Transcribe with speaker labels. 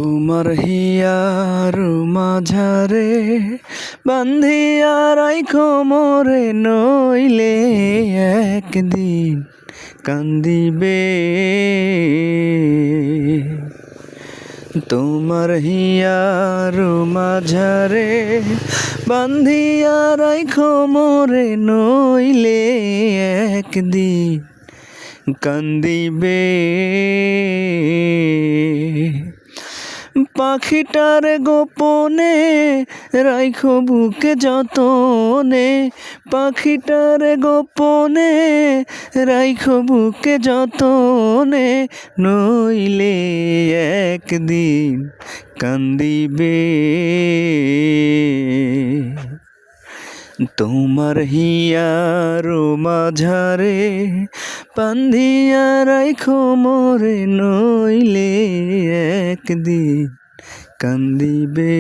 Speaker 1: তোমার হিয়ার মাঝারে বান্ধিয়া রাইখো মোরে, নইলে একদিন কান্দিবে। তোমার হিয়ার মাঝারে বান্ধিয়া রাইখো মোরে, নইলে একদিন কান্দিবে। পাখিটার গোপনে রাইখো বুকে যতনে, পাখিটার গোপনে রাইখো বুকে যতনে, নইলে একদিন কান্দিবে। তোমার হিয়ার মাঝারে বান্ধিয়া রাইখো মোরে, নইলে একদিন কান্দিবে।